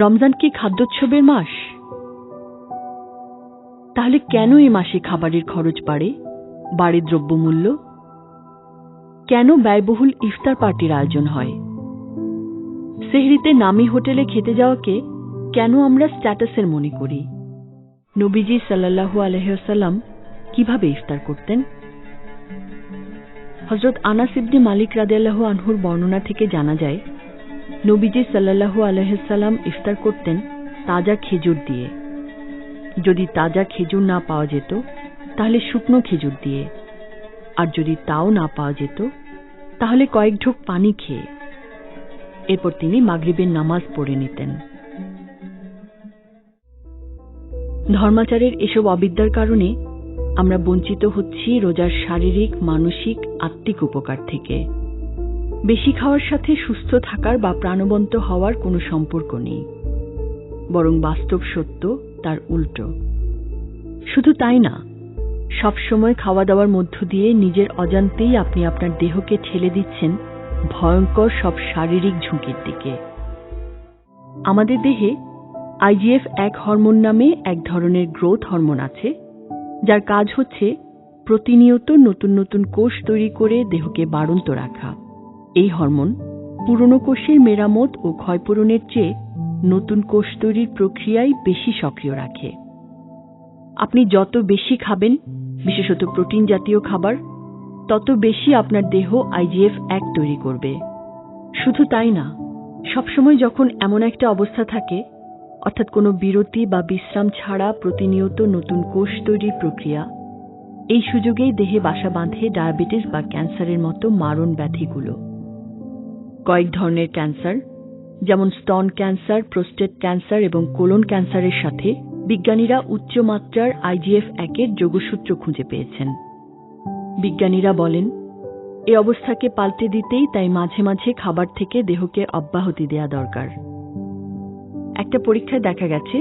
রমজান কি খাদ্যোৎসবের মাস? তাহলে কেন এই মাসে খাবারের খরচ বাড়ে দ্রব্যমূল্য? কেন ব্যয়বহুল ইফতার পার্টির আয়োজন হয়? সেহরিতে নামি হোটেলে খেতে যাওয়াকে কেন আমরা স্ট্যাটাসের মনে করি? নবীজি সাল্লাল্লাহু আলাইহি ওয়াসাল্লাম কিভাবে ইফতার করতেন? হযরত আনাস ইবনে মালিক রাদিয়াল্লাহু আনহুর বর্ণনা থেকে জানা যায়, নবীজি সাল্লাল্লাহু আলাইহি ওয়াসাল্লাম ইফতার করতেন তাজা খেজুর দিয়ে। যদি তাজা খেজুর না পাওয়া যেত তাহলে শুকনো খেজুর দিয়ে, আর যদি তাও না পাওয়া যেত তাহলে কয়েক ঢোক পানি খেয়ে। এরপর তিনি মাগরিবের নামাজ পড়ে নিতেন। ধর্মাচারের এসব অবিদ্যার কারণে আমরা বঞ্চিত হচ্ছি রোজার শারীরিক, মানসিক, আত্মিক উপকার থেকে। বেশি খাওয়ার সাথে সুস্থ থাকার বা প্রাণবন্ত হওয়ার কোনো সম্পর্ক নেই, বরং বাস্তব সত্য তার উল্টো। শুধু তাই না, সবসময় খাওয়া দাওয়ার মধ্য দিয়ে নিজের অজান্তেই আপনি আপনার দেহকে ঠেলে দিচ্ছেন ভয়ঙ্কর সব শারীরিক ঝুঁকির দিকে। আমাদের দেহে IGF-1 হরমোন নামে এক ধরনের গ্রোথ হরমোন আছে, যার কাজ হচ্ছে প্রতিনিয়ত নতুন নতুন কোষ তৈরি করে দেহকে বাড়ন্ত রাখা। এই হরমোন পুরনো কোষের মেরামত ও ক্ষয়পূরণের চেয়ে নতুন কোষ তৈরির প্রক্রিয়ায় বেশি সক্রিয় রাখে। আপনি যত বেশি খাবেন, বিশেষত প্রোটিন জাতীয় খাবার, তত বেশি আপনার দেহ IGF-1 তৈরি করবে। শুধু তাই না, সবসময় যখন এমন একটা অবস্থা থাকে, অর্থাৎ কোনো বিরতি বা বিশ্রাম ছাড়া প্রতিনিয়ত নতুন কোষ তৈরির প্রক্রিয়া, এই সুযোগেই দেহে বাসা বাঁধে ডায়াবেটিস বা ক্যান্সারের মতো মারণ ব্যাধিগুলো। কয়েক ধরনের ক্যান্সার, যেমন স্তন ক্যান্সার, প্রোস্টেট ক্যান্সার এবং কোলন ক্যান্সারের সাথে বিজ্ঞানীরা উচ্চমাত্রার IGF-1 এর যোগসূত্র খুঁজে পেয়েছেন। বিজ্ঞানীরা বলেন, এ অবস্থাকে পাল্টে দিতেই তাই মাঝে মাঝে খাবার থেকে দেহকে অব্যাহতি দেয়া দরকার। একটা পরীক্ষায় দেখা গেছে,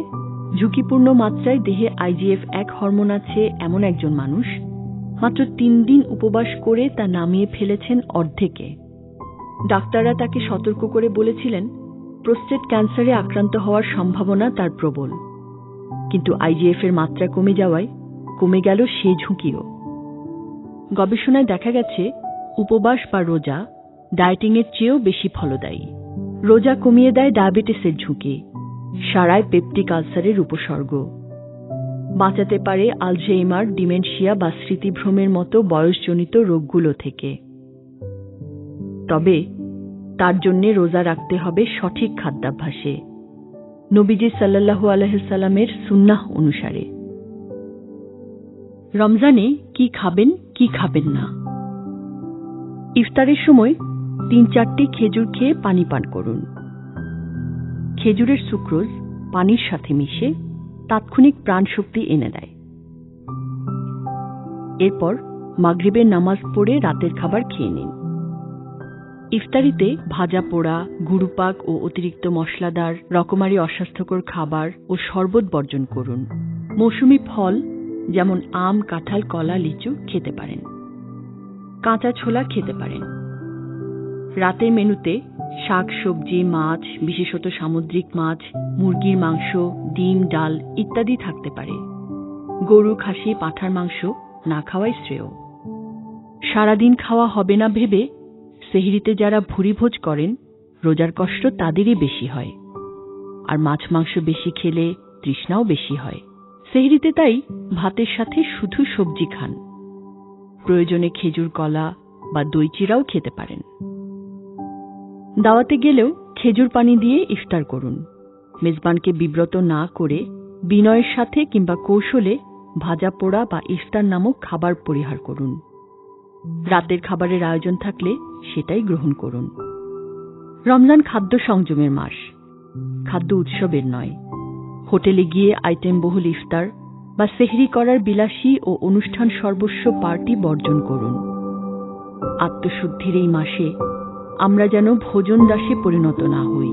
ঝুঁকিপূর্ণ মাত্রায় দেহে IGF-1 হরমোন আছে এমন একজন মানুষ মাত্র 3 দিন উপবাস করে তা নামিয়ে ফেলেছেন অর্ধেকে। ডাক্তাররা তাকে সতর্ক করে বলেছিলেন প্রোস্টেট ক্যান্সারে আক্রান্ত হওয়ার সম্ভাবনা তার প্রবল, কিন্তু IGF এর মাত্রা কমে যাওয়ায় কমে গেল সে ঝুঁকিও। গবেষণায় দেখা গেছে, উপবাস বা রোজা ডায়েটিংয়ের চেয়েও বেশি ফলদায়ী। রোজা কমিয়ে দেয় ডায়াবেটিসের ঝুঁকি, সারায় পেপটিক আলসারের উপসর্গ, বাঁচাতে পারে আলঝেইমার, ডিমেনশিয়া বা স্মৃতিভ্রমের মতো বয়সজনিত রোগগুলো থেকে। তবে তার জন্য রোজা রাখতে হবে সঠিক খাদ্যাভ্যাসে, নবীজি সাল্লাল্লাহু আলাইহি সাল্লামের সুন্নাহ অনুসারে। রমজানে কি খাবেন, কি খাবেন না? ইফতারের সময় 3-4টি খেজুর খেয়ে পানি পান করুন। খেজুরের সুক্রোজ পানির সাথে মিশে তাৎক্ষণিক প্রাণশক্তি এনে দেয়। এরপর মাগরিবের নামাজ পড়ে রাতের খাবার খেয়ে নিন। ইফতারিতে ভাজা পোড়া, গুরুপাক ও অতিরিক্ত মশলাদার, রকমারি অস্বাস্থ্যকর খাবার ও শরবত বর্জন করুন। মৌসুমী ফল যেমন আম, কাঁঠাল, কলা, লিচু খেতে পারেন। কাঁচা ছোলা খেতে পারেন। রাতের মেনুতে শাক, সবজি, মাছ, বিশেষত সামুদ্রিক মাছ, মুরগির মাংস, ডিম, ডাল ইত্যাদি থাকতে পারে। গরু, খাসি, পাঁঠার মাংস না খাওয়াই শ্রেয়। সারাদিন খাওয়া হবে না ভেবে সেহরিতে যারা ভুরিভোজ করেন, রোজার কষ্ট তাদেরই বেশি হয়। আর মাছ মাংস বেশি খেলে তৃষ্ণাও বেশি হয়। সেহরিতে তাই ভাতের সাথে শুধু সবজি খান। প্রয়োজনে খেজুর, কলা বা দই চিড়াও খেতে পারেন। দাওয়াতে গেলেও খেজুর পানি দিয়ে ইফতার করুন। মেজবানকে বিব্রত না করে বিনয়ের সাথে কিংবা কৌশলে ভাজা পোড়া বা ইফতার নামক খাবার পরিহার করুন। রাতের খাবারের আয়োজন থাকলে সেটাই গ্রহণ করুন। রমজান খাদ্য সংযমের মাস, খাদ্য উৎসবের নয়। হোটেলে গিয়ে আইটেম বহুল ইফতার বা সেহরি করার বিলাসী ও অনুষ্ঠান সর্বস্ব পার্টি বর্জন করুন। আত্মশুদ্ধির এই মাসে আমরা যেন ভোজন দাসে পরিণত না হই।